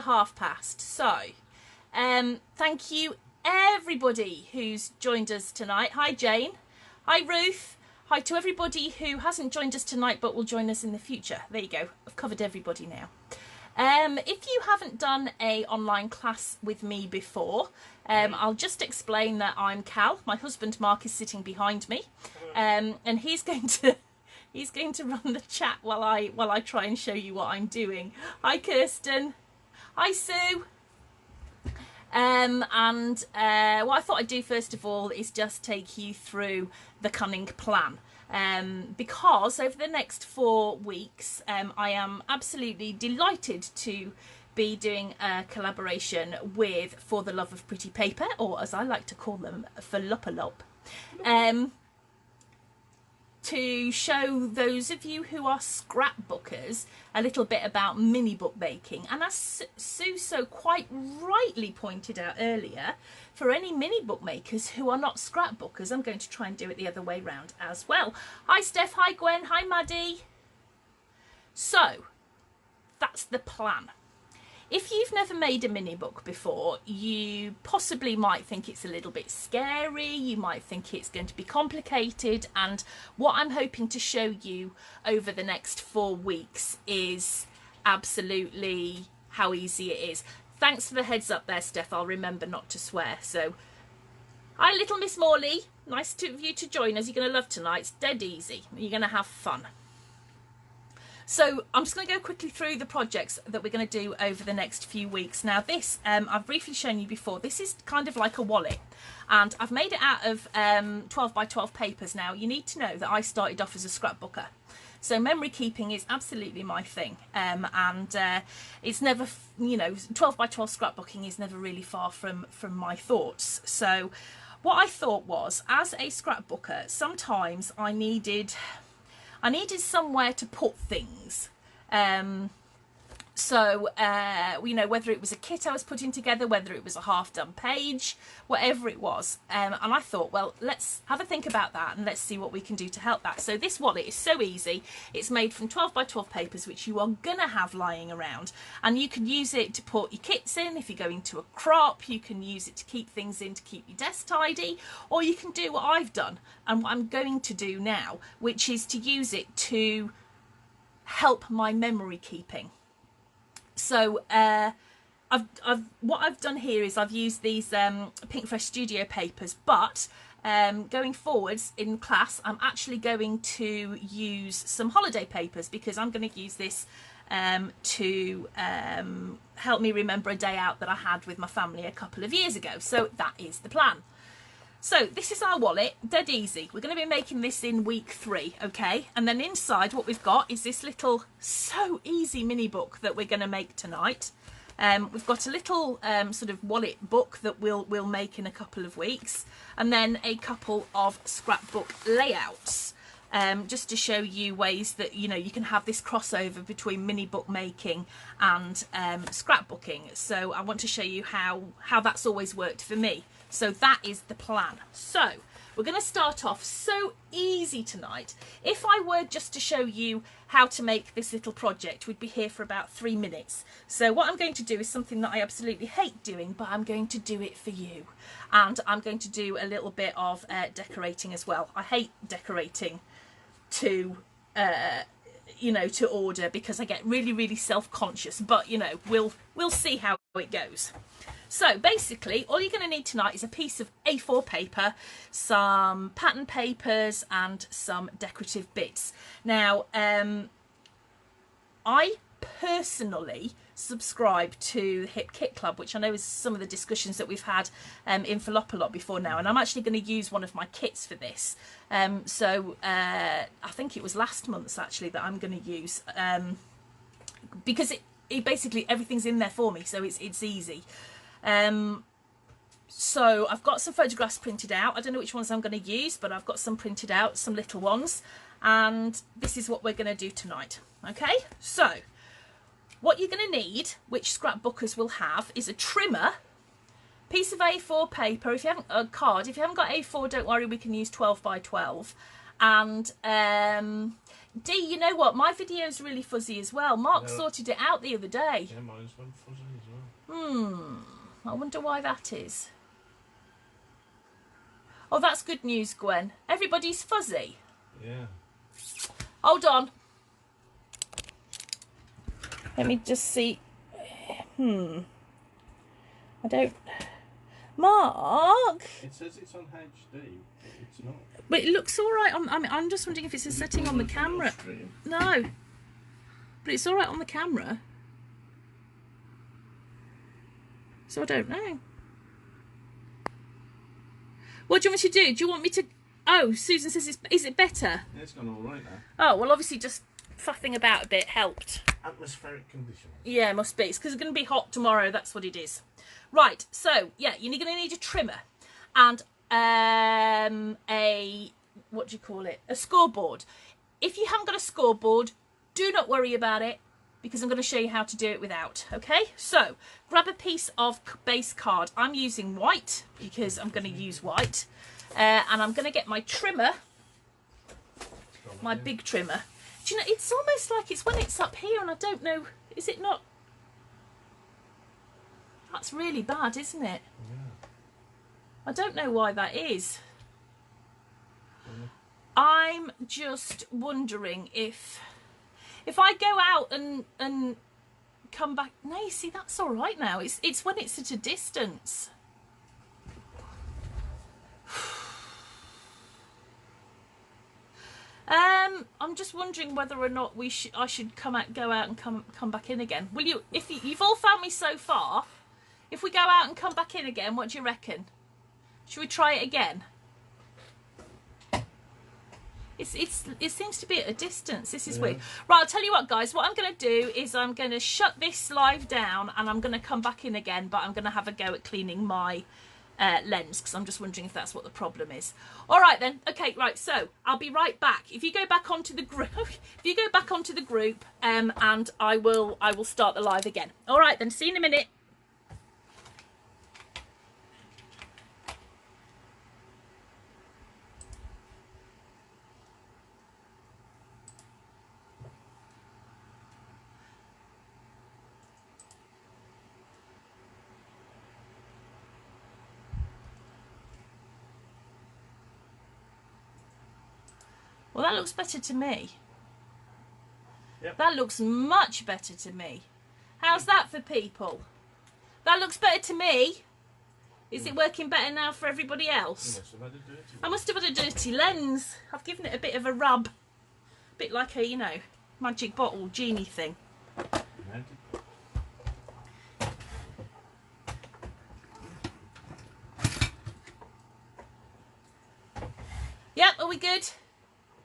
past. So, thank you everybody who's joined us tonight. Hi Jane. Hi Ruth. Hi to everybody who hasn't joined us tonight but will join us in the future. There you go. I've covered everybody now. If you haven't done a online class with me before, I'll just explain that I'm Cal. My husband Mark is sitting behind me, and he's going to run the chat while I try and show you what I'm doing. Hi Kirsten. Hi Sue. What I thought I'd do first of all is just take you through the cunning plan. Because over the next 4 weeks, I am absolutely delighted to be doing a collaboration with For the Love of Pretty Paper, or as I like to call them, Falopalop, to show those of you who are scrapbookers a little bit about mini book making. And as Sue so quite rightly pointed out earlier, for any mini book makers who are not scrapbookers, I'm going to try and do it the other way round as well. Hi Steph, hi Gwen, hi Maddie. So that's the plan. If you've never made a mini book before, you possibly might think it's a little bit scary, you might think it's going to be complicated, and what I'm hoping to show you over the next 4 weeks is absolutely how easy it is. Thanks for the heads up there, Steph. I'll remember not to swear. So, hi little Miss Morley, nice of you to join us. You're going to love tonight. It's dead easy. You're going to have fun. So I'm just going to go quickly through the projects that we're going to do over the next few weeks. Now this, I've briefly shown you before, this is kind of like a wallet, and I've made it out of 12 by 12 papers. Now you need to know that I started off as a scrapbooker, so memory keeping is absolutely my thing, and it's never, you know, 12 by 12 scrapbooking is never really far from my thoughts. So what I thought was, as a scrapbooker, sometimes I needed somewhere to put things. You know, whether it was a kit I was putting together, whether it was a half-done page, whatever it was. And I thought, well, let's have a think about that and let's see what we can do to help that. So this wallet is so easy. It's made from 12 by 12 papers, which you are going to have lying around. And you can use it to put your kits in. If you're going to a crop, you can use it to keep things in to keep your desk tidy. Or you can do what I've done and what I'm going to do now, which is to use it to help my memory keeping. So what I've done here is I've used these PinkFresh Studio papers, but going forwards in class I'm actually going to use some holiday papers, because I'm going to use this to help me remember a day out that I had with my family a couple of years ago. So that is the plan. So this is our wallet, dead easy. We're going to be making this in week 3, okay? And then inside what we've got is this little, so easy mini book that we're going to make tonight. We've got a little sort of wallet book that we'll make in a couple of weeks, and then a couple of scrapbook layouts, just to show you ways that, you know, you can have this crossover between mini book making and scrapbooking. So I want to show you how that's always worked for me. So that is the plan. So we're going to start off so easy tonight. If I were just to show you how to make this little project, we'd be here for about 3 minutes. So what I'm going to do is something that I absolutely hate doing, but I'm going to do it for you. And I'm going to do a little bit of decorating as well. I hate decorating to you know, to order, because I get really self-conscious, but you know, we'll see how it goes. So basically all you're going to need tonight is a piece of A4 paper, some pattern papers and some decorative bits. Now I personally subscribe to the Hip Kit Club, which I know is some of the discussions that we've had in Falopalop before now, and I'm actually going to use one of my kits for this. I think it was last month's actually that I'm going to use, because it basically everything's in there for me, so it's easy. So I've got some photographs printed out. I don't know which ones I'm going to use, but I've got some printed out, some little ones, and this is what we're going to do tonight. Okay, so what you're going to need, which scrapbookers will have, is a trimmer, piece of A4 paper. If you haven't a card, if you haven't got A4, don't worry, we can use 12 by 12. And Dee, you know what? My video is really fuzzy as well. Mark sorted it out the other day. Yeah, mine's one fuzzy as well. I wonder why that is. Oh, that's good news, Gwen. Everybody's fuzzy. Yeah. Hold on. Let me just see. I don't... Mark! It says it's on HD, but it's not. But it looks all right on... I'm just wondering if it's a setting on the camera. No. But it's all right on the camera. So I don't know. What do you want me to do? Do you want me to... Oh, Susan says is it better? Yeah, it's gone all right now. Oh, well, obviously just faffing about a bit helped. Atmospheric conditions. Yeah, must be. It's because it's going to be hot tomorrow. That's what it is. Right, so, yeah, you're going to need a trimmer and a... What do you call it? A scoreboard. If you haven't got a scoreboard, do not worry about it, because I'm going to show you how to do it without, okay? So, grab a piece of base card. I'm using white, because I'm going to use white. And I'm going to get my trimmer, my big trimmer. Do you know, it's almost like it's when it's up here, and I don't know, is it not? That's really bad, isn't it? Yeah. I don't know why that is. I'm just wondering if I go out and come back. No, you see, that's all right now. It's when it's at a distance. I'm just wondering whether or not I should go out and come back in again. Will you? If you've all found me so far, if we go out and come back in again, what do you reckon? Should we try it again? It seems to be at a distance. This is weird. Right, I'll tell you what, guys. What I'm going to do is I'm going to shut this live down and I'm going to come back in again, but I'm going to have a go at cleaning my lens, because I'm just wondering if that's what the problem is. All right then. Okay, right. So I'll be right back. If you go back onto the group, and I will start the live again. All right then. See you in a minute. Well, that looks better to me. Yep. That looks much better to me. How's that for people? That looks better to me. Is it working better now for everybody else? I must have had a dirty lens. I've given it a bit of a rub. A bit like a, you know, magic bottle genie thing. Yep, are we good?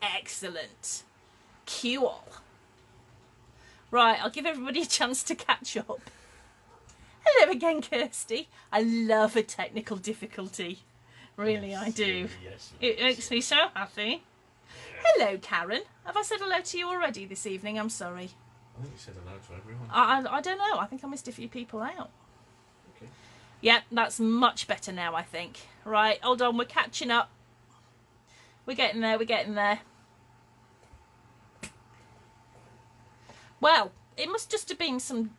Excellent. Cue all. Right, I'll give everybody a chance to catch up. Hello again, Kirsty. I love a technical difficulty. Really, I do. Yes. It makes me so happy. Yes. Hello, Karen. Have I said hello to you already this evening? I'm sorry. I think you said hello to everyone. I don't know. I think I missed a few people out. Okay. Yep, that's much better now, I think. Right, hold on. We're catching up. We're getting there. We're getting there. Well, it must just have been some...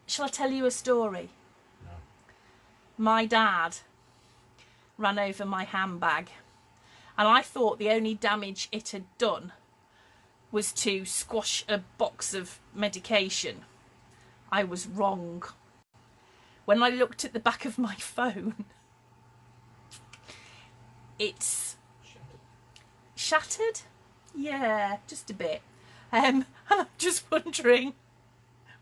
Shall I tell you a story? No. My dad ran over my handbag, and I thought the only damage it had done was to squash a box of medication. I was wrong. When I looked at the back of my phone, it's shattered? Yeah, just a bit. And I'm just wondering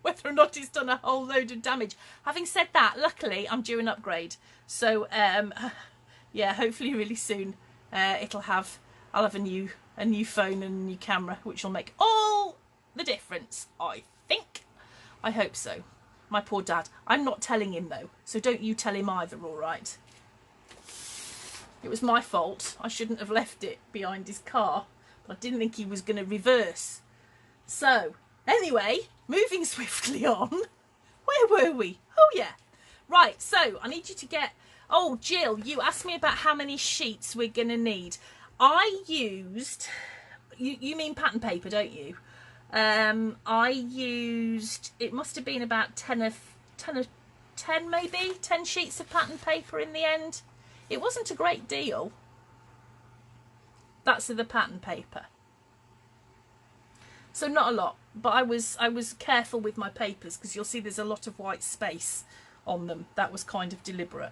whether or not it's done a whole load of damage. Having said that, luckily I'm due an upgrade. So yeah, hopefully really soon I'll have a new phone and a new camera, which will make all the difference, I think. I hope so. My poor dad. I'm not telling him though, so don't you tell him either, all right? It was my fault. I shouldn't have left it behind his car, but I didn't think he was going to reverse. So, anyway, moving swiftly on. Where were we? Oh, yeah. Right, so I need you to get... Oh, Jill, you asked me about how many sheets we're going to need. I used... You mean pattern paper, don't you? I used... It must have been about 10 of 10 maybe, 10 sheets of pattern paper in the end. It wasn't a great deal. That's the pattern paper. So not a lot, but I was careful with my papers because you'll see there's a lot of white space on them. That was kind of deliberate.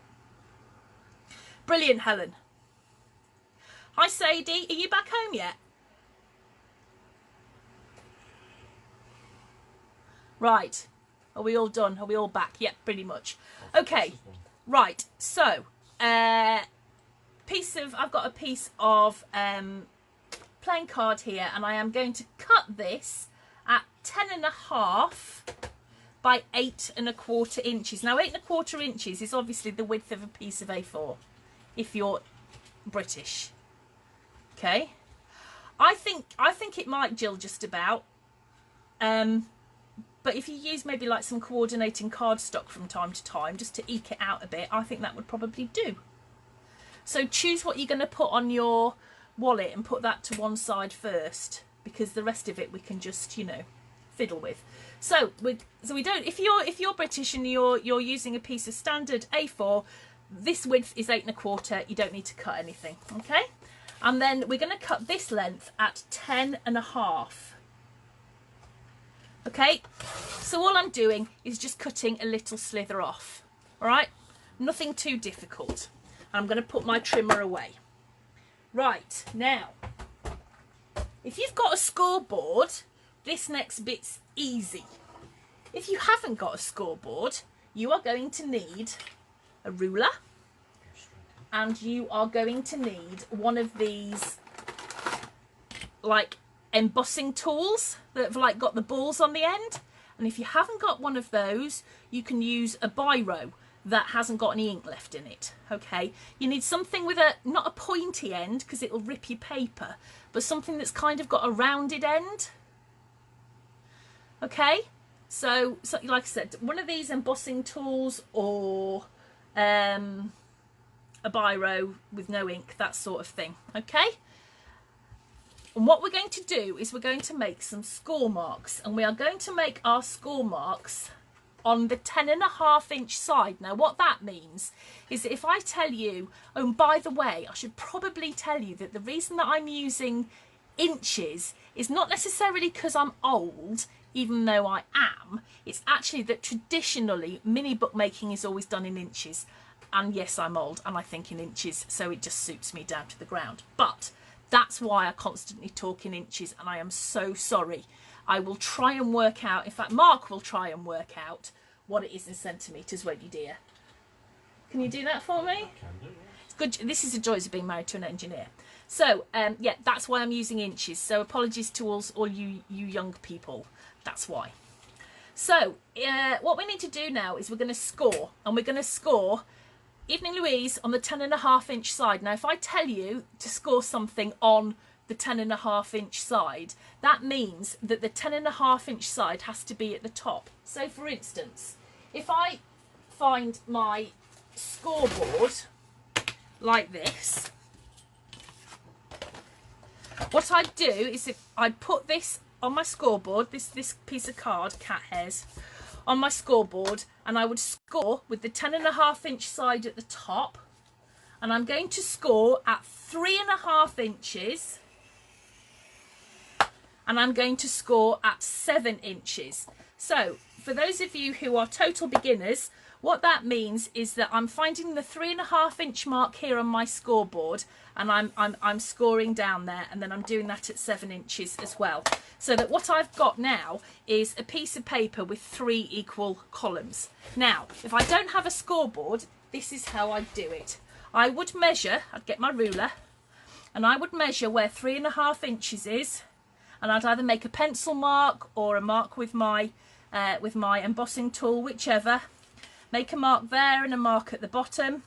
Brilliant, Helen. Hi, Sadie. Are you back home yet? Right. Are we all done? Are we all back? Yep, pretty much. Okay. Right. So, I've got a piece of plain card here, and I am going to cut this at 10.5 by 8.25 inches. Now, 8.25 inches is obviously the width of a piece of A4, if you're British. Okay. I think it might Jill just about. But if you use maybe like some coordinating cardstock from time to time, just to eke it out a bit, I think that would probably do. So choose what you're going to put on your wallet and put that to one side first, because the rest of it we can just, you know, fiddle with. So we don't. If you're British and you're using a piece of standard A4, this width is 8.25. You don't need to cut anything. Okay, and then we're going to cut this length at 10.5. Okay, so all I'm doing is just cutting a little slither off. All right, nothing too difficult. I'm going to put my trimmer away. Right, now, if you've got a scoreboard, this next bit's easy. If you haven't got a scoreboard, you are going to need a ruler, and you are going to need one of these, like, embossing tools that have like got the balls on the end. And if you haven't got one of those, you can use a biro that hasn't got any ink left in it. Okay, you need something with not a pointy end because it'll rip your paper, but something that's kind of got a rounded end. Okay, so like I said, one of these embossing tools, or a biro with no ink, that sort of thing. Okay. And what we're going to do is we're going to make some score marks, and we are going to make our score marks on the 10.5 inch side. Now what that means is that if I tell you, oh, and by the way, I should probably tell you that the reason that I'm using inches is not necessarily because I'm old, even though I am. It's actually that traditionally mini bookmaking is always done in inches. And yes, I'm old and I think in inches, so it just suits me down to the ground. But that's why I constantly talk in inches, and I am so sorry. I will try and work out, in fact, Mark will try and work out what it is in centimetres, won't you, dear? Can you do that for me? I can do, yeah. It's good. This is the joys of being married to an engineer. So, yeah, that's why I'm using inches. So apologies to all you young people. That's why. So, what we need to do now is we're going to score, and we're going to score Evening Louise on the 10.5 inch side. Now, if I tell you to score something on the 10.5 inch side, that means that the 10.5 inch side has to be at the top. So, for instance, if I find my scoreboard like this, what I'd do is if I'd put this on my scoreboard, this piece of card, cat hairs, on my scoreboard, and I would score with the 10.5 inch side at the top, and I'm going to score at 3.5 inches, and I'm going to score at 7 inches. So for those of you who are total beginners, what that means is that I'm finding the 3.5 inch mark here on my scoreboard, and I'm scoring down there, and then I'm doing that at 7 inches as well. So that what I've got now is a piece of paper with 3 equal columns. Now, if I don't have a scoreboard, this is how I'd do it. I would measure, I'd get my ruler, and I would measure where 3.5 inches is, and I'd either make a pencil mark or a mark with my embossing tool, whichever. Make a mark there and a mark at the bottom,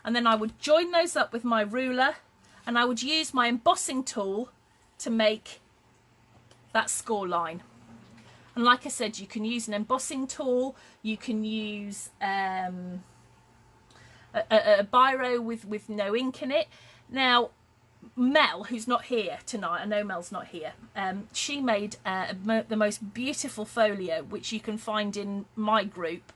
and then I would join those up with my ruler, and I would use my embossing tool to make that score line. And like I said, you can use an embossing tool, you can use a biro with no ink in it. Now Mel, who's not here tonight, I know Mel's not here, she made the most beautiful folio, which you can find in my group,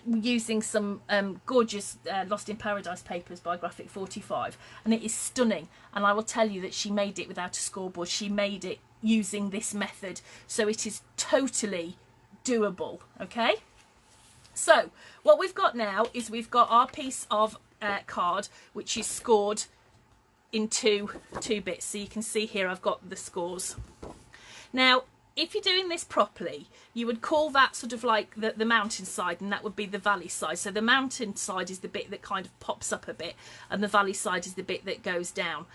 using some gorgeous Lost in Paradise papers by Graphic 45, and it is stunning. And I will tell you that she made it without a scoreboard. She made it using this method, so it is totally doable. Okay, so what we've got now is we've got our piece of card which is scored into two bits. So you can see here I've got the scores. Now if you're doing this properly, you would call that sort of like the mountain side, and that would be the valley side. So the mountain side is the bit that kind of pops up a bit, and the valley side is the bit that goes down.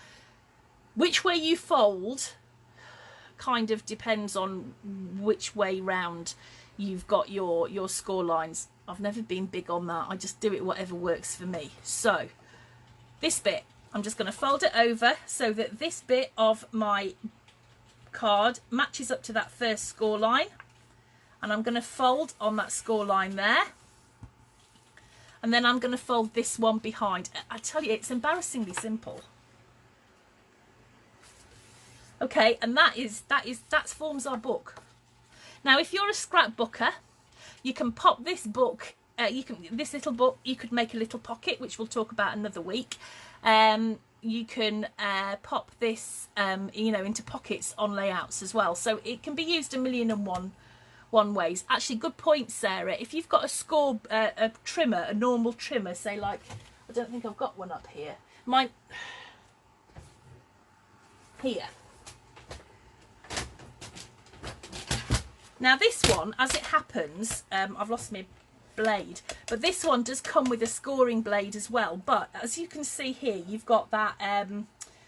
Which way you fold kind of depends on which way round you've got your score lines. I've never been big on that. I just do it whatever works for me. So this bit, I'm just going to fold it over so that this bit of my card matches up to that first score line, and I'm going to fold on that score line there, and then I'm going to fold this one behind. I tell you, it's embarrassingly simple. Okay, and that forms our book. Now if you're a scrapbooker, you can pop this book, this little book, you could make a little pocket, which we'll talk about another week. You can pop this into pockets on layouts as well, so it can be used 1,000,001 ways. Actually, good point, Sarah. If you've got a trimmer, a normal trimmer, say like, I don't think I've got one up here, mine here. Now this one, as it happens, I've lost my blade, but this one does come with a scoring blade as well. But as you can see here, you've got that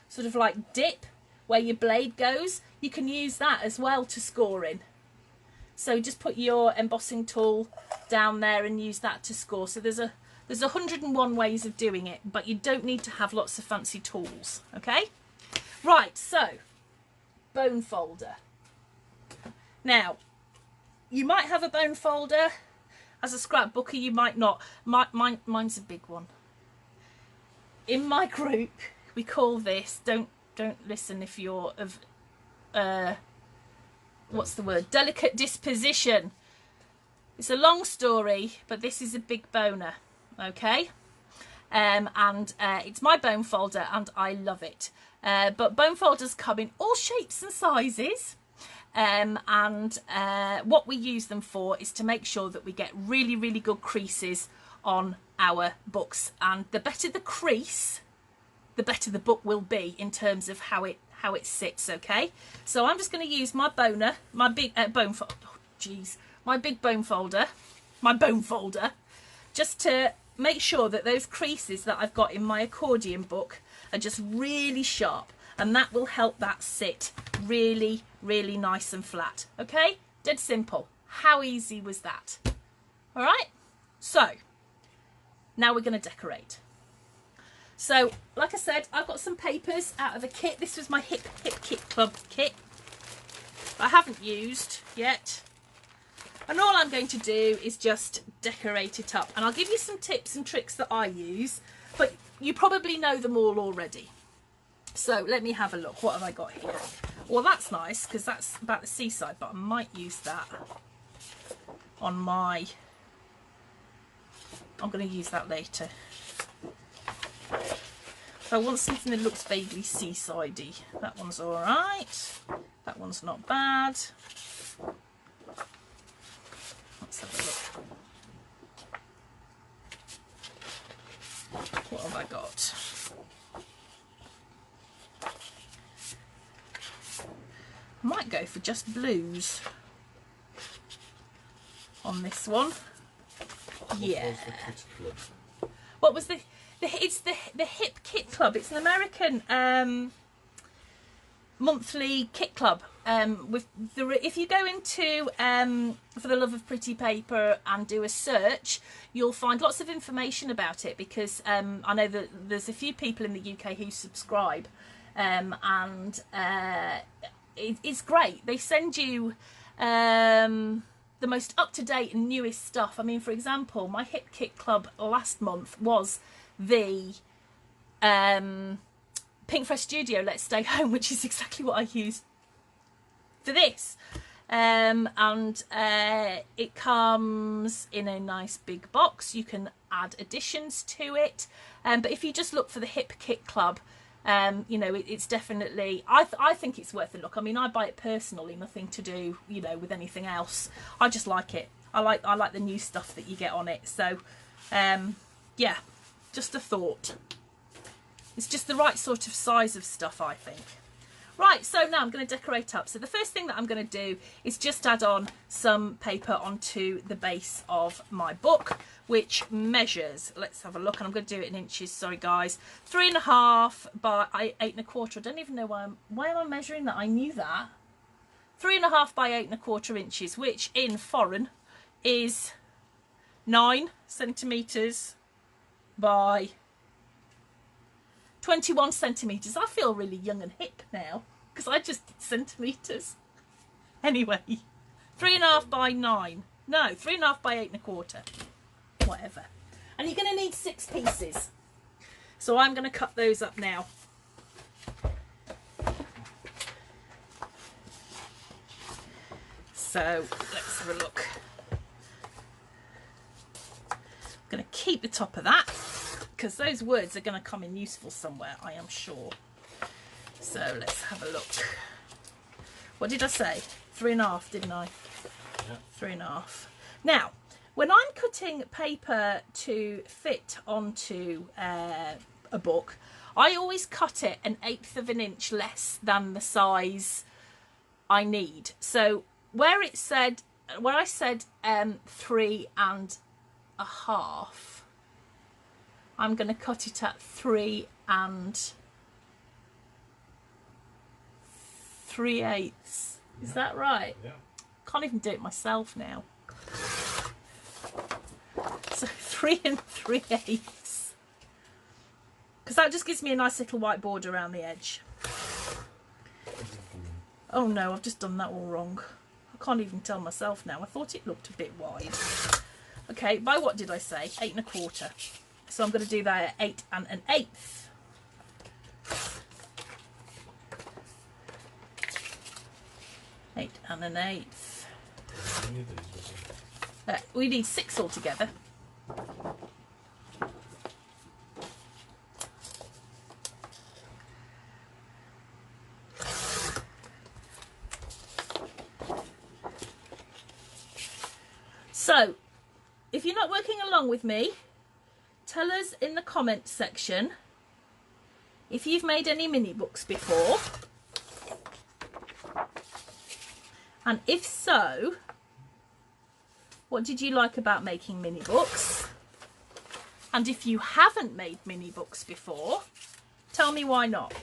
sort of like dip where your blade goes. You can use that as well to score in. So just put your embossing tool down there and use that to score. So there's 101 ways of doing it, but you don't need to have lots of fancy tools. Okay, right, so bone folder. Now you might have a bone folder as a scrapbooker, you might not. Mine's a big one. In my group, we call this, don't listen if you're of, what's the word? Delicate disposition. It's a long story, but this is a big boner, okay? It's my bone folder, and I love it. But bone folders come in all shapes and sizes. What we use them for is to make sure that we get really, really good creases on our books, and the better the crease, the better the book will be in terms of how it sits. Okay, so I'm just going to use my boner, my big bone folder, just to make sure that those creases that I've got in my accordion book are just really sharp, and that will help that sit really, really nice and flat. Okay, dead simple. How easy was that? All right, so now we're going to decorate. So like I said, I've got some papers out of a kit. This was my hip kit club kit I haven't used yet, and all I'm going to do is just decorate it up, and I'll give you some tips and tricks that I use, but you probably know them all already. So let me have a look. What have I got here? Well, that's nice because that's about the seaside, but I might use that on my... I'm going to use that later. If I want something that looks vaguely seasidey, that one's all right. That one's not bad. Let's have a look. What have I got? I might go for just blues on this one. Yeah. What was the it's the Hip Kit Club. It's an American monthly kit club. If you go into For the Love of Pretty Paper and do a search, you'll find lots of information about it, because I know that there's a few people in the UK who subscribe, it's great. They send you the most up-to-date and newest stuff. I mean, for example, my Hip Kit Club last month was the PinkFresh Studio Let's Stay Home, which is exactly what I used for this. and it comes in a nice big box. You can add additions to it, but if you just look for the Hip Kit Club, you know, it's definitely, I think it's worth a look. I mean, I buy it personally, nothing to do, you know, with anything else. I just like it. I like the new stuff that you get on it. So yeah, just a thought. It's just the right sort of size of stuff, I think. Right, so now I'm going to decorate up. So the first thing that I'm going to do is just add on some paper onto the base of my book, which measures, let's have a look, and I'm going to do it in inches, sorry guys, 3.5 by 8.25. I don't even know why am I measuring that? I knew that. 3.5 by 8.25 inches, which in foreign is 9 centimetres by 21 centimetres. I feel really young and hip now because I just did centimetres. Anyway, 3.5 by 9. No, 3.5 by 8.25. Whatever. And you're going to need 6 pieces. So I'm going to cut those up now. So let's have a look. I'm going to keep the top of that, because those words are going to come in useful somewhere, I am sure. So let's have a look. What did I say? 3.5, didn't I? Yeah. 3.5. Now, when I'm cutting paper to fit onto a book, I always cut it 1/8 of an inch less than the size I need. So where I said 3.5, I'm going to cut it at 3 3/8. Is that right? Yeah. Can't even do it myself now. So 3 3/8. Because that just gives me a nice little white border around the edge. Oh no, I've just done that all wrong. I can't even tell myself now. I thought it looked a bit wide. Okay, by what did I say? 8.25. So I'm going to do that at 8 1/8. 8 1/8. We need 6 altogether. So, if you're not working along with me, tell us in the comments section if you've made any mini books before, and if so, what did you like about making mini books? And if you haven't made mini books before, tell me why not.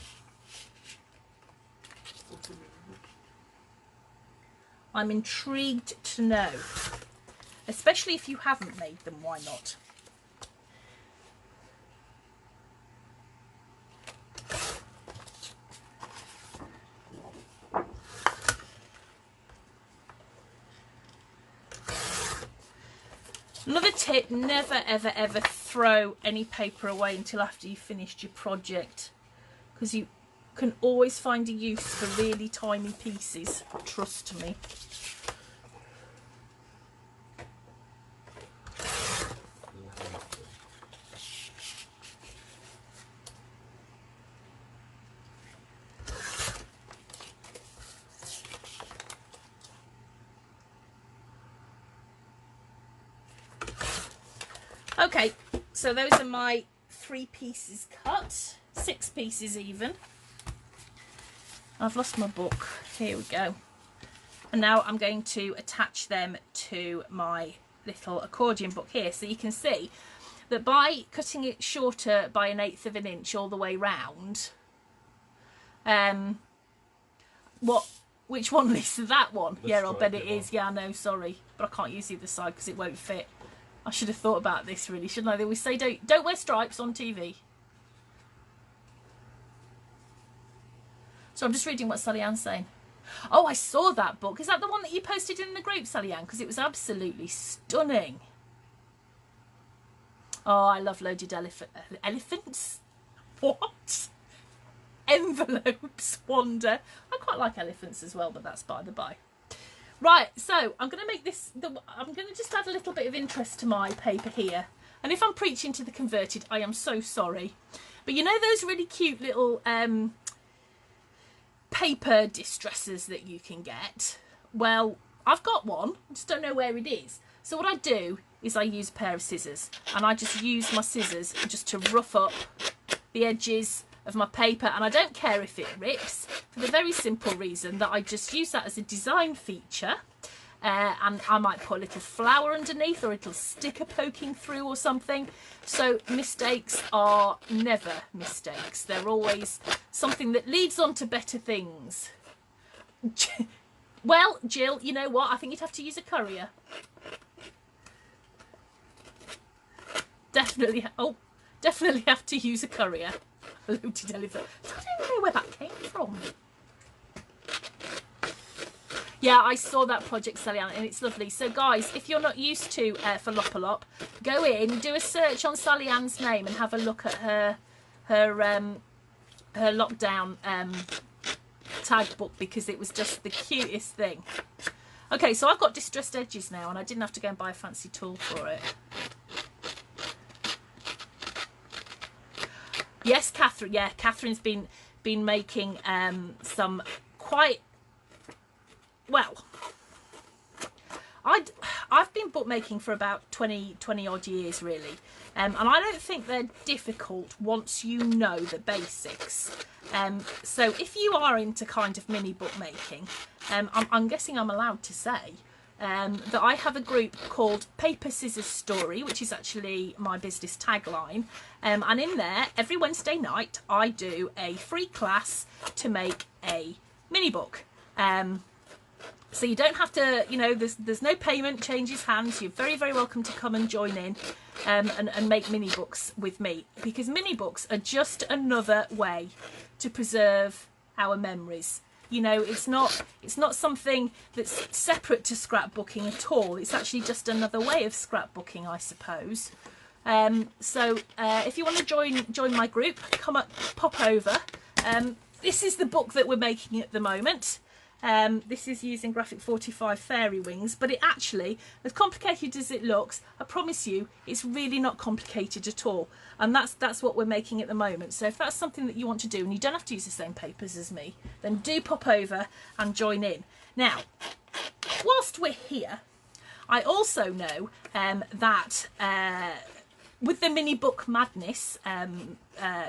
I'm intrigued to know, especially if you haven't made them, why not? Another tip, never ever ever throw any paper away until after you've finished your project, because you can always find a use for really tiny pieces, trust me. Okay, so those are my 3 pieces cut, 6 pieces even. I've lost my book. Here we go. And now I'm going to attach them to my little accordion book here. So you can see that by cutting it shorter by 1/8 of an inch all the way round, which one, Lisa? That one? The yeah, I'll bet it stripy is. one. Yeah, I know, sorry. But I can't use the other side because it won't fit. I should have thought about this really, shouldn't I? They always say don't wear stripes on TV. So I'm just reading what Sally Ann's saying. Oh, I saw that book. Is that the one that you posted in the group, Sally Ann? Because it was absolutely stunning. Oh, I love loaded elephants. What? Envelopes, Wanda. I quite like elephants as well, but that's by the by. Right, so I'm going to make this, I'm going to just add a little bit of interest to my paper here. And if I'm preaching to the converted, I am so sorry. But you know those really cute little paper distressers that you can get? Well, I've got one, I just don't know where it is. So what I do is I use a pair of scissors, and I just use my scissors just to rough up the edges of my paper, and I don't care if it rips, for the very simple reason that I just use that as a design feature. And I might put a little flower underneath or a little sticker poking through or something. So mistakes are never mistakes. They're always something that leads on to better things. Well, Jill, you know what? I think you'd have to use a courier. Definitely have to use a courier. Loaded elephant. I don't know where that came from. Yeah, I saw that project, Sally Ann, and it's lovely. So, guys, if you're not used to Falopalop, go in, do a search on Sally Ann's name, and have a look at her lockdown tag book, because it was just the cutest thing. Okay, so I've got distressed edges now, and I didn't have to go and buy a fancy tool for it. Yes, Catherine. Yeah, Catherine's been making some quite well. I've been bookmaking for about 20 odd years really, and I don't think they're difficult once you know the basics. So if you are into kind of mini bookmaking, I'm guessing I'm allowed to say that I have a group called Paper Scissors Story, which is actually my business tagline, and in there every Wednesday night I do a free class to make a mini book. So you don't have to, you know, there's no payment changes hands. You're very, very welcome to come and join in and make mini books with me, because mini books are just another way to preserve our memories. You know, it's not something that's separate to scrapbooking at all. It's actually just another way of scrapbooking, I suppose. So if you want to join my group, come up, pop over. This is the book that we're making at the moment. This is using Graphic 45 fairy wings, but it actually, as complicated as it looks, I promise you it's really not complicated at all, and that's what we're making at the moment. So if that's something that you want to do, and you don't have to use the same papers as me, then do pop over and join in. Now, whilst we're here, I also know that with the Mini Book Madness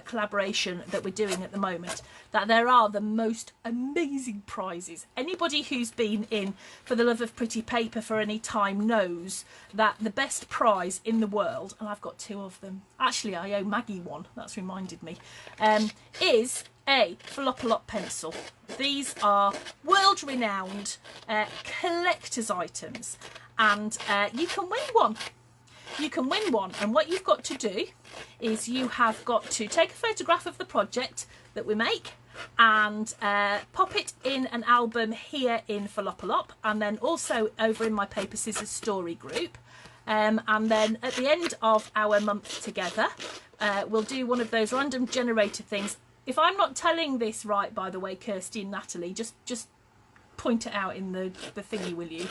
collaboration that we're doing at the moment, that there are the most amazing prizes. Anybody who's been in For the Love of Pretty Paper for any time knows that the best prize in the world, and I've got 2 of them, actually I owe Maggie one, that's reminded me, is a Falopalop pencil. These are world-renowned collector's items, and you can win one. You can win one, and what you've got to do is you have got to take a photograph of the project that we make and pop it in an album here in Falopalop, and then also over in my Paper Scissors Story group, and then at the end of our month together we'll do one of those random generator things. If I'm not telling this right, by the way, Kirsty and Natalie, just point it out in the thingy, will you?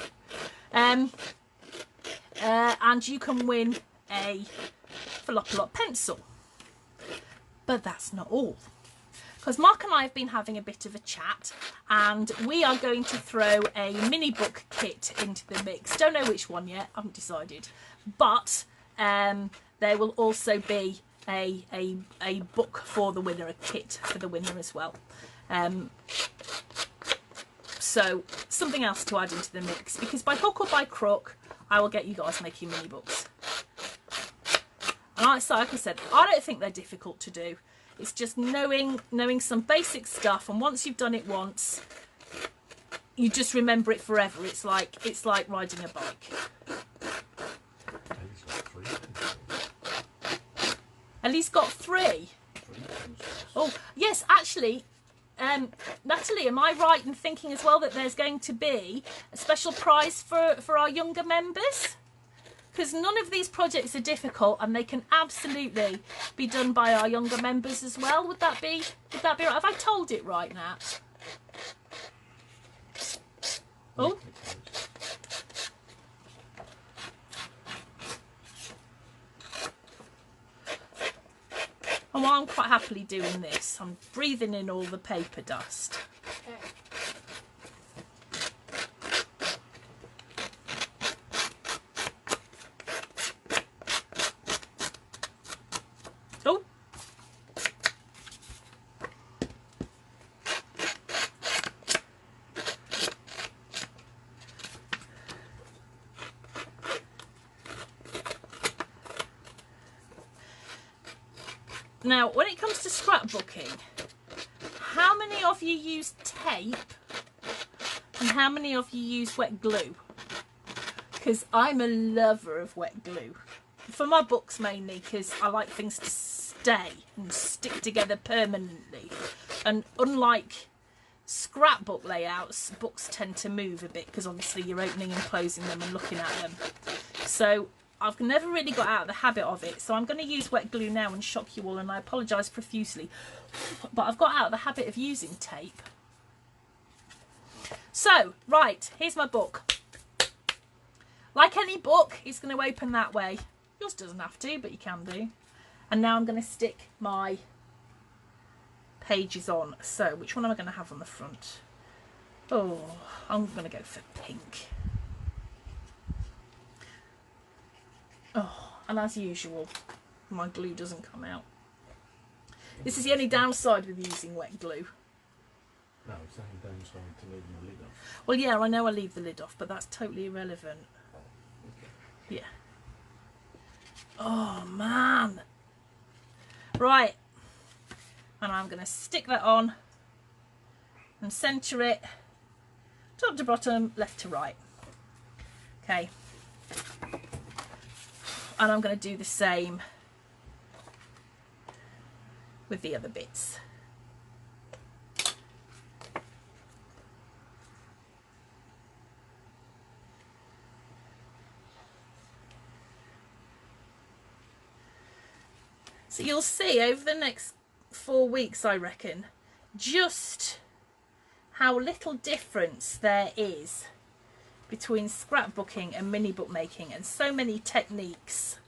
And you can win a Falopalop pencil. But that's not all, because Mark and I have been having a bit of a chat, and we are going to throw a mini book kit into the mix. Don't know which one yet, I haven't decided, but there will also be a book for the winner, a kit for the winner as well. So something else to add into the mix, because by hook or by crook I will get you guys making mini books. And like I said, I don't think they're difficult to do. It's just knowing some basic stuff, and once you've done it once, you just remember it forever. It's like riding a bike. Ellie's got 3. Oh yes, actually, Natalie, am I right in thinking as well that there's going to be a special prize for our younger members? Because none of these projects are difficult, and they can absolutely be done by our younger members as well. Would that be right? Have I told it right, Nat? Oh, I'm quite happily doing this. I'm breathing in all the paper dust. Okay. Oh. Now, when it comes to scrapbooking, how many of you use tape and how many of you use wet glue? Because I'm a lover of wet glue. For my books mainly, because I like things to stay and stick together permanently. And unlike scrapbook layouts, books tend to move a bit because obviously you're opening and closing them and looking at them. So I've never really got out of the habit of it, so I'm going to use wet glue now and shock you all, and I apologise profusely, but I've got out of the habit of using tape. So, right, here's my book. Like any book, it's going to open that way. Yours doesn't have to, but you can do. And now I'm going to stick my pages on. So, which one am I going to have on the front? Oh, I'm going to go for pink. Oh, and as usual, my glue doesn't come out. This is the only downside with using wet glue. No, it's the only downside to leaving the lid off. Well, yeah, I know I leave the lid off, but that's totally irrelevant. Yeah. Oh, man. Right. And I'm going to stick that on and centre it top to bottom, left to right. Okay. And I'm going to do the same with the other bits. So you'll see over the next 4 weeks, I reckon, just how little difference there is between scrapbooking and mini book making, and so many techniques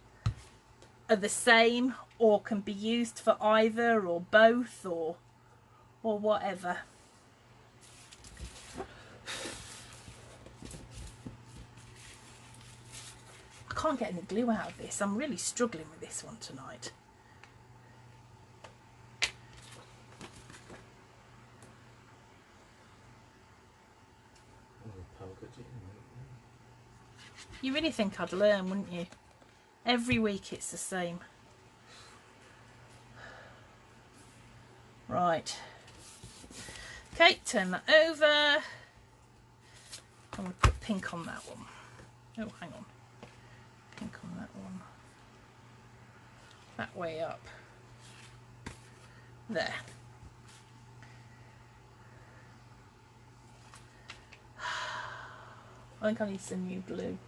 are the same or can be used for either or both or whatever. I can't get any glue out of this. I'm really struggling with this one tonight. You really think I'd learn, wouldn't you? Every week it's the same. Right. Okay, turn that over. I'm going to put pink on that one. Oh, hang on. Pink on that one. That way up. There. I think I need some new glue.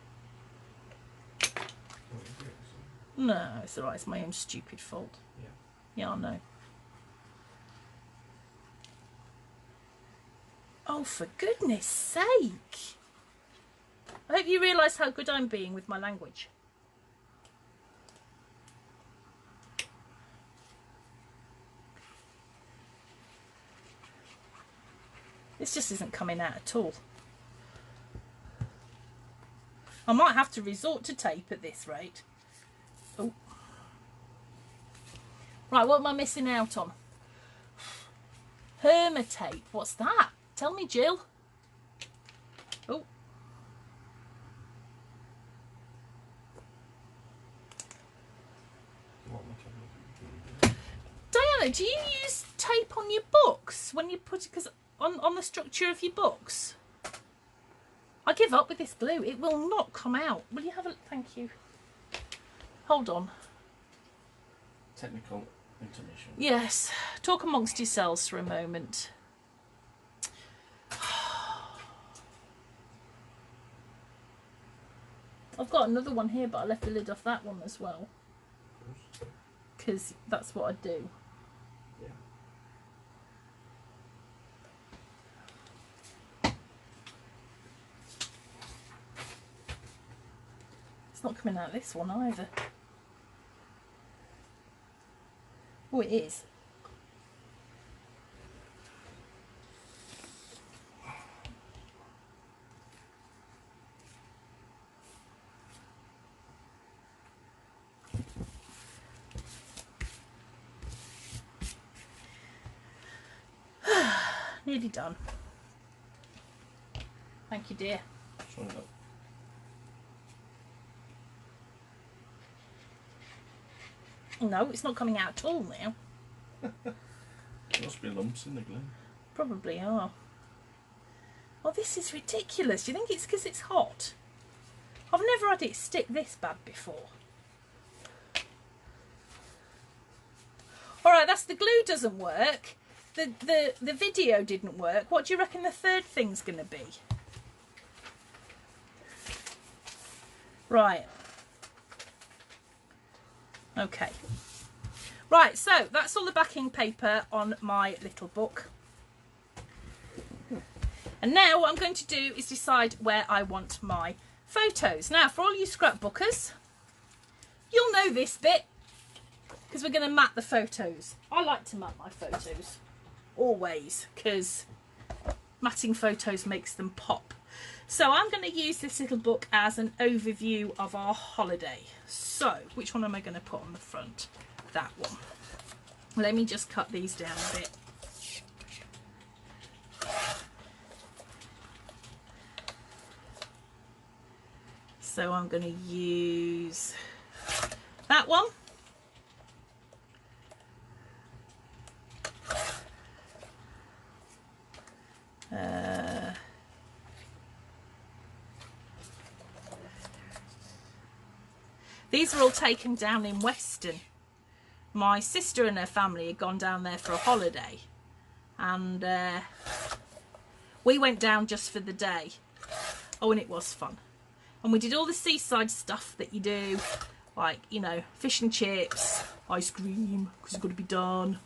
No, it's alright, it's my own stupid fault. Yeah, I know. Oh, for goodness sake! I hope you realise how good I'm being with my language. This just isn't coming out at all. I might have to resort to tape at this rate. Oh. Right, what am I missing out on? Permatape. What's that? Tell me, Jill. Oh. Diana, do you use tape on your books when you put it, because on the structure of your books? I give up with this glue. It will not come out. Will you have a look? Thank you. Hold on. Technical intermission. Yes. Talk amongst yourselves for a moment. I've got another one here, but I left the lid off that one as well. Because that's what I do. Yeah. It's not coming out this one either. Oh, it is. Nearly done. Thank you, dear. Sorry, look. No, it's not coming out at all now. There must be lumps in the glue. Probably are. Well, this is ridiculous. Do you think it's because it's hot? I've never had it stick this bad before. All right, that's the glue doesn't work. The video didn't work. What do you reckon the third thing's going to be? Right. Okay. Right, so that's all the backing paper on my little book. And now what I'm going to do is decide where I want my photos. Now, for all you scrapbookers, you'll know this bit because we're going to mat the photos. I like to mat my photos, always, because matting photos makes them pop. So I'm going to use this little book as an overview of our holiday. So, which one am I going to put on the front? That one. Let me just cut these down a bit. So I'm going to use that one. These are all taken down in Weston. My sister and her family had gone down there for a holiday, and we went down just for the day. Oh, and it was fun. And we did all the seaside stuff that you do, like, you know, fish and chips, ice cream, because it's got to be done.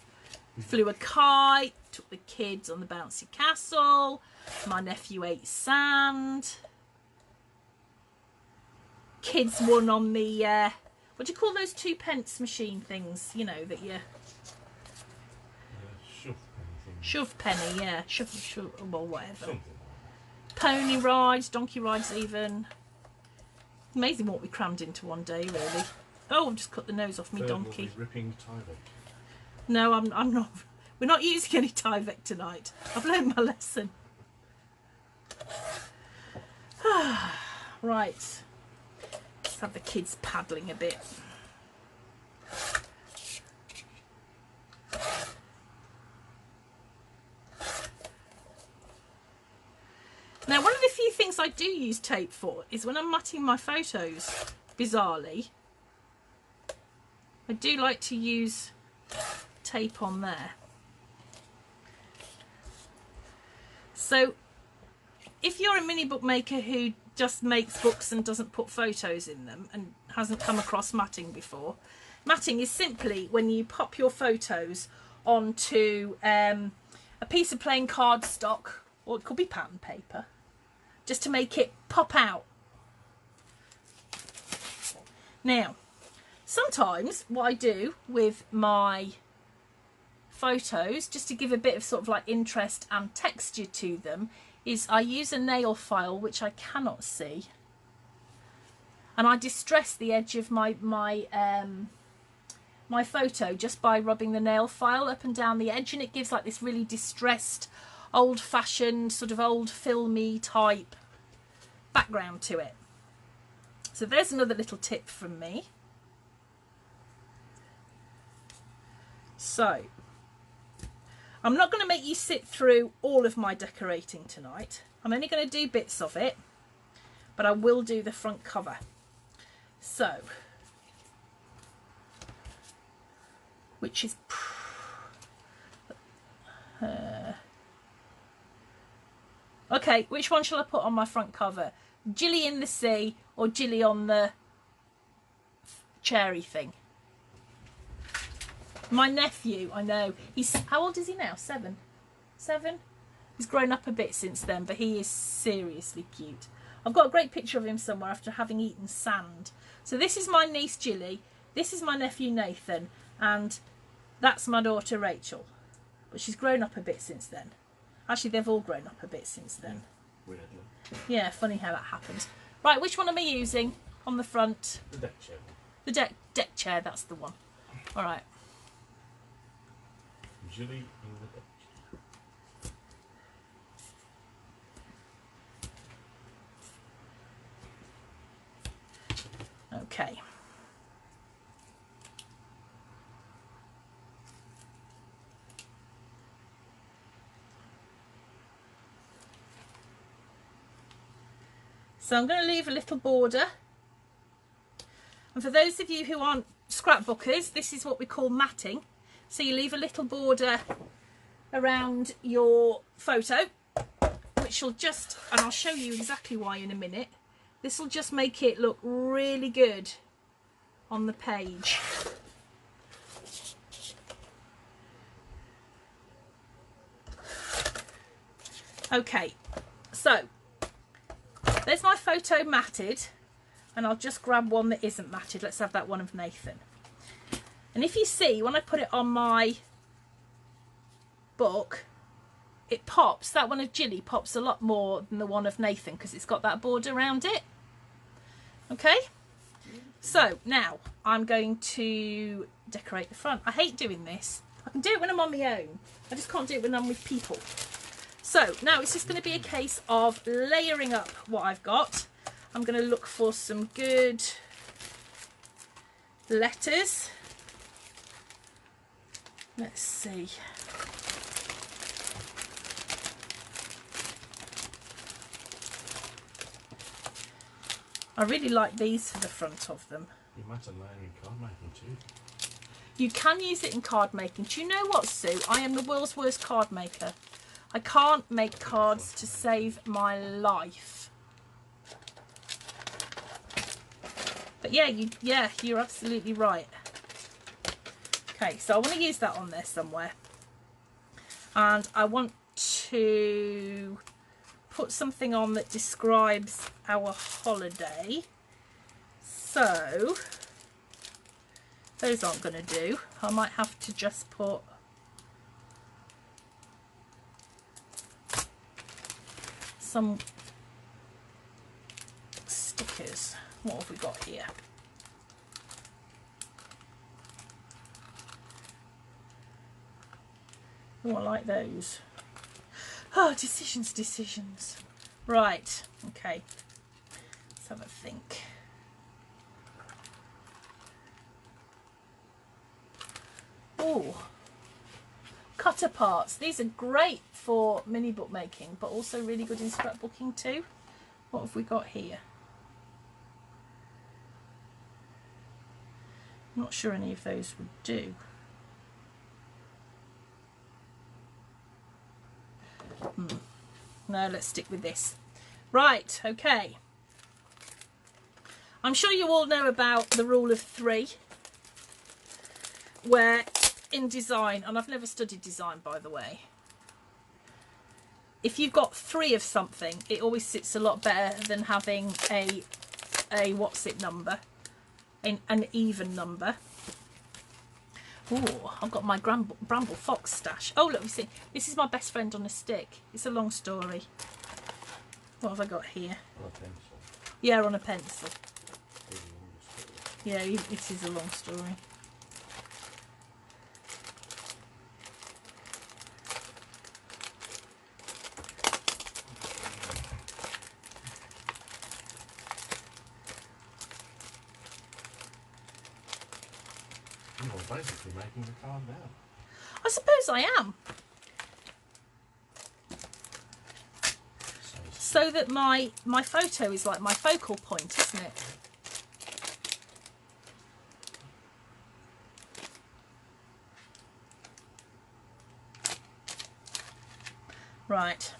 We flew a kite, took the kids on the bouncy castle, my nephew ate sand. Kids won on the, what do you call those 2p machine things, you know, that you... Shove penny, yeah. Shove, well, whatever. Pony rides, donkey rides even. Amazing what we crammed into one day, really. Oh, I've just cut the nose off me donkey. Ripping Tyvek. No, I'm not. We're not using any Tyvek tonight. I've learned my lesson. Right. Let's have the kids paddling a bit. Now, one of the few things I do use tape for is when I'm matting my photos, bizarrely. I do like to use tape on there. So, if you're a mini book maker who just makes books and doesn't put photos in them and hasn't come across matting before, matting is simply when you pop your photos onto a piece of plain cardstock, or it could be pattern paper, just to make it pop out. Now, sometimes what I do with my photos, just to give a bit of sort of like interest and texture to them, is I use a nail file, which I cannot see, and I distress the edge of my photo just by rubbing the nail file up and down the edge, and it gives like this really distressed, old-fashioned, sort of old filmy type background to it. So there's another little tip from me. So I'm not going to make you sit through all of my decorating tonight. I'm only going to do bits of it, but I will do the front cover. So, which is okay, which one shall I put on my front cover? Jilly in the sea or Jilly on the cherry thing? My nephew, I know, he's, how old is he now? 7? He's grown up a bit since then, but he is seriously cute. I've got a great picture of him somewhere after having eaten sand. So this is my niece Jilly, this is my nephew Nathan, and That's my daughter Rachel, but she's grown up a bit since then. Actually, they've all grown up a bit since then. Weirdly. Yeah, funny how that happens. Right, which one am I using on the front? The deck chair. The deck chair, that's the one. All right. Usually in the deck chair. Okay. So I'm going to leave a little border. And for those of you who aren't scrapbookers, this is what we call matting. So you leave a little border around your photo, which will just, and I'll show you exactly why in a minute, this will just make it look really good on the page. Okay, so there's my photo matted, and I'll just grab one that isn't matted. Let's have that one of Nathan. And if you see, when I put it on my book, it pops. That one of Jilly pops a lot more than the one of Nathan because it's got that border around it. Okay, so now I'm going to decorate the front. I hate doing this. I can do it when I'm on my own. I just can't do it when I'm with people. So now it's just going to be a case of layering up what I've got. I'm going to look for some good letters. Let's see. I really like these for the front of them. You might have learned in card making too. You can use it in card making. Do you know what, Sue? I am the world's worst card maker. I can't make cards to save my life. But yeah, you're absolutely right. Okay, so I want to use that on there somewhere. And I want to put something on that describes our holiday. So those aren't going to do. I might have to just put some stickers. What have we got here? Oh, I like those. Oh, decisions. Right, okay. Let's have a think. Oh, cutter parts. These are great for mini book making, but also really good in scrapbooking too. What have we got here? I'm not sure any of those would do. No, let's stick with this. Right, okay. I'm sure you all know about the rule of 3, where in design, and I've never studied design by the way, if you've got 3 of something, it always sits a lot better than having a what's it number, an even number. Oh, I've got my Bramble Fox stash. Oh, look, you see, this is my best friend on a stick. It's a long story. What have I got here? On a pencil. Yeah, on a pencil. Really long story. Yeah, it is a long story. You're basically making the card now. I suppose I am. So that my photo is like my focal point, isn't it? Right.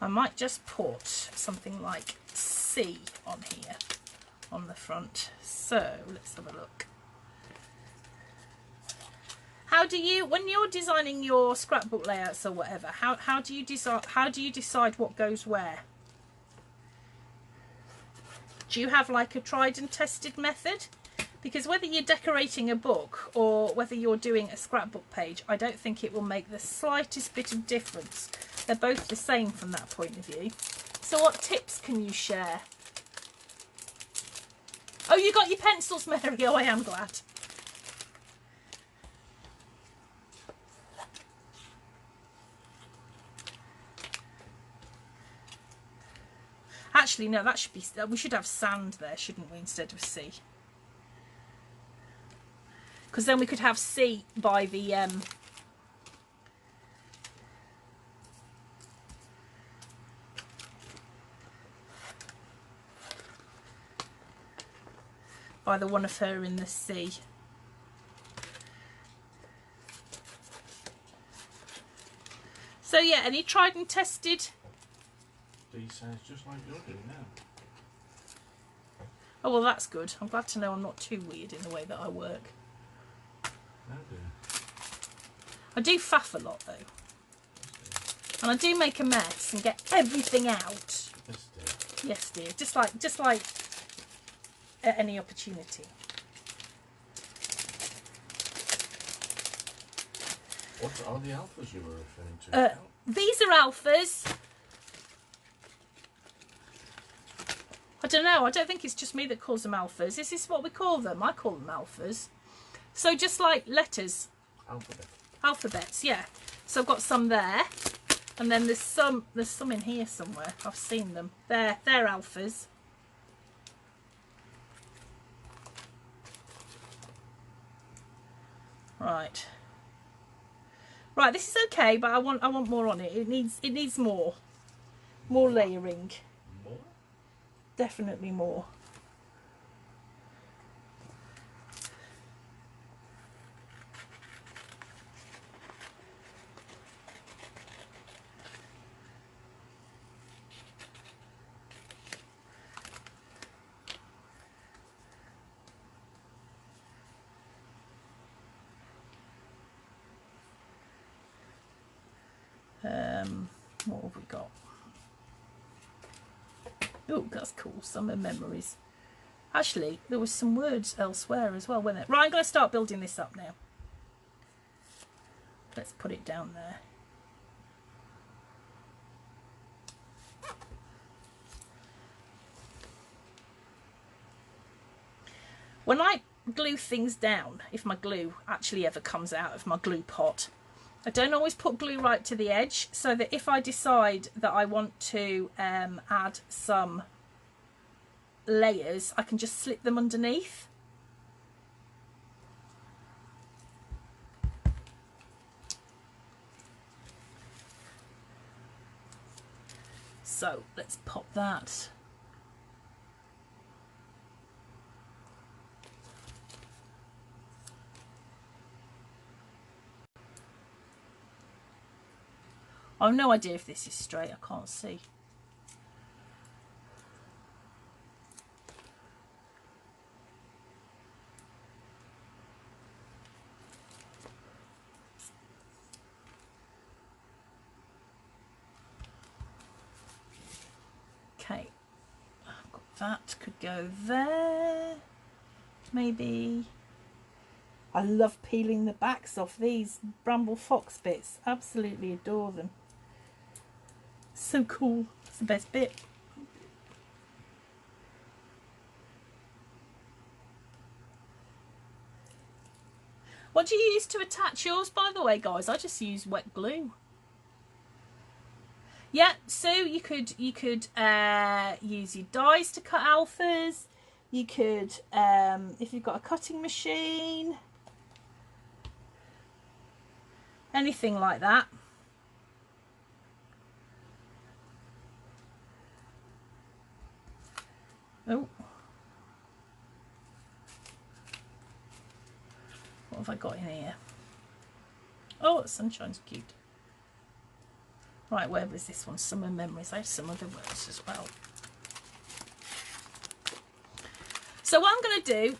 I might just put something like C on here on the front. So let's have a look. How do you, when you're designing your scrapbook layouts or whatever, how do you decide what goes where? Do you have like a tried and tested method? Because whether you're decorating a book or whether you're doing a scrapbook page, I don't think it will make the slightest bit of difference. They're both the same from that point of view. So what tips can you share? Oh, you got your pencils, Mary. Oh, I am glad. Actually, no, that should be, we should have sand there, shouldn't we, instead of sea? Because then we could have sea by the one of her in the sea. So yeah, any tried and tested? These sounds just like you're doing now. Oh well, that's good. I'm glad to know I'm not too weird in the way that I work. Oh dear. I do faff a lot though, and I do make a mess and get everything out. Yes dear. Yes, dear. Just like at any opportunity. What are the alphas you were referring to? These are alphas. I don't know. I don't think it's just me that calls them alphas. This is what we call them. I call them alphas. So just like letters. Alphabet. Alphabets, yeah. So I've got some there, and then there's some in here somewhere. I've seen them. They're alphas. Right. Right, this is okay, but I want more on it. It needs more layering. More? Definitely more. What have we got? Oh, that's cool. Summer memories. Actually, there was some words elsewhere as well, weren't there? Right, I'm going to start building this up now. Let's put it down there. When I glue things down, if my glue actually ever comes out of my glue pot, I don't always put glue right to the edge, so that if I decide that I want to add some layers, I can just slip them underneath. So let's pop that. I've no idea if this is straight, I can't see. Okay, I've got that, could go there, maybe. I love peeling the backs off these bramble fox bits, absolutely adore them. So cool, it's the best bit. What do you use to attach yours, by the way, guys? I just use wet glue. Yeah, so you could use your dies to cut alphas. You could, if you've got a cutting machine, anything like that. Oh, what have I got in here? Oh, sunshine's cute. Right, where was this one? Summer memories. I have some other words as well. So what I'm going to do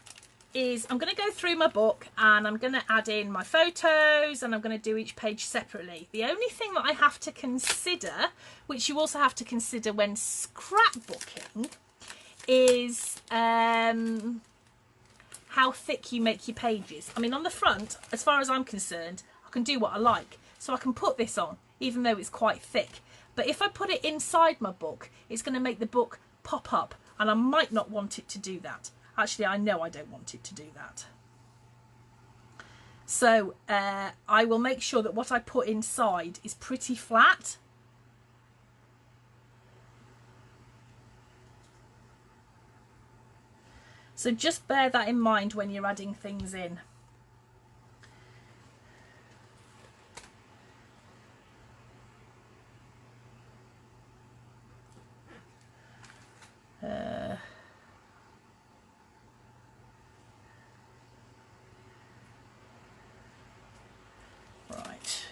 is I'm going to go through my book and I'm going to add in my photos, and I'm going to do each page separately. The only thing that I have to consider, which you also have to consider when scrapbooking, is how thick you make your pages. I mean, on the front, as far as I'm concerned, I can do what I like. So I can put this on, even though it's quite thick. But if I put it inside my book, it's going to make the book pop up, and I might not want it to do that. Actually, I know I don't want it to do that. So I will make sure that what I put inside is pretty flat. So just bear that in mind when you're adding things in. Right.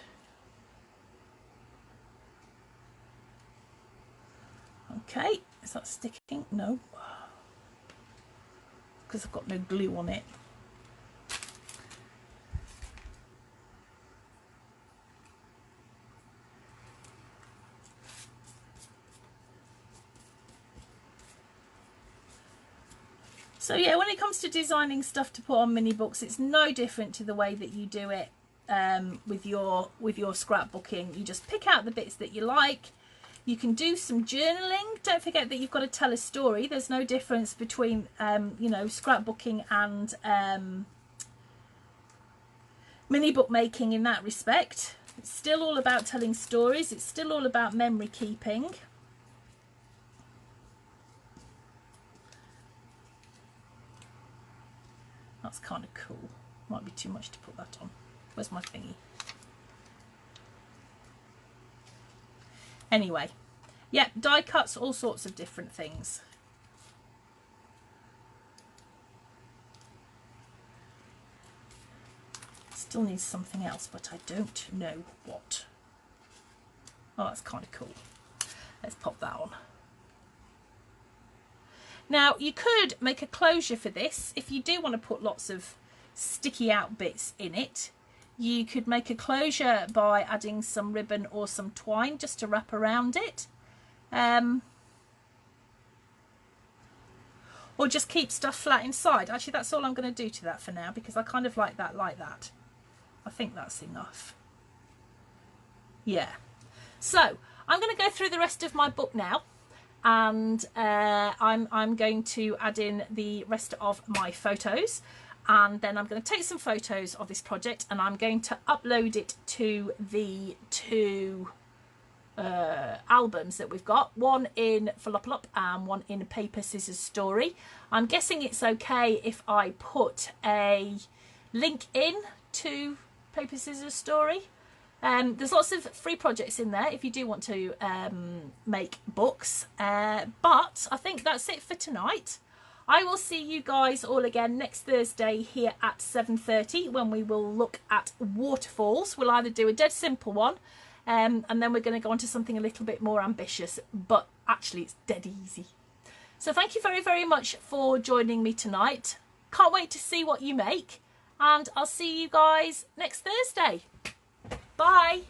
Okay, is that sticking? No. Because I've got no glue on it. So yeah, when it comes to designing stuff to put on mini books, it's no different to the way that you do it with your scrapbooking. You just pick out the bits that you like. You can do some journaling. Don't forget that you've got to tell a story. There's no difference between, you know, scrapbooking and mini book making in that respect. It's still all about telling stories. It's still all about memory keeping. That's kind of cool. Might be too much to put that on. Where's my thingy? Anyway, yeah, die cuts, all sorts of different things. Still needs something else, but I don't know what. Oh, that's kind of cool. Let's pop that on. Now, you could make a closure for this. If you do want to put lots of sticky out bits in it, you could make a closure by adding some ribbon or some twine just to wrap around it. Or just keep stuff flat inside. Actually, that's all I'm going to do to that for now, because I kind of like that like that. I think that's enough. Yeah. So, I'm going to go through the rest of my book now. And I'm going to add in the rest of my photos, and then I'm going to take some photos of this project and I'm going to upload it to the two albums that we've got, one in Falopalop and one in Paper Scissors Story. I'm guessing it's okay if I put a link in to Paper Scissors Story. There's lots of free projects in there if you do want to make books, but I think that's it for tonight. I will see you guys all again next Thursday here at 7:30 when we will look at waterfalls. We'll either do a dead simple one and then we're going to go on to something a little bit more ambitious, but actually it's dead easy. So thank you very, very much for joining me tonight. Can't wait to see what you make, and I'll see you guys next Thursday. Bye.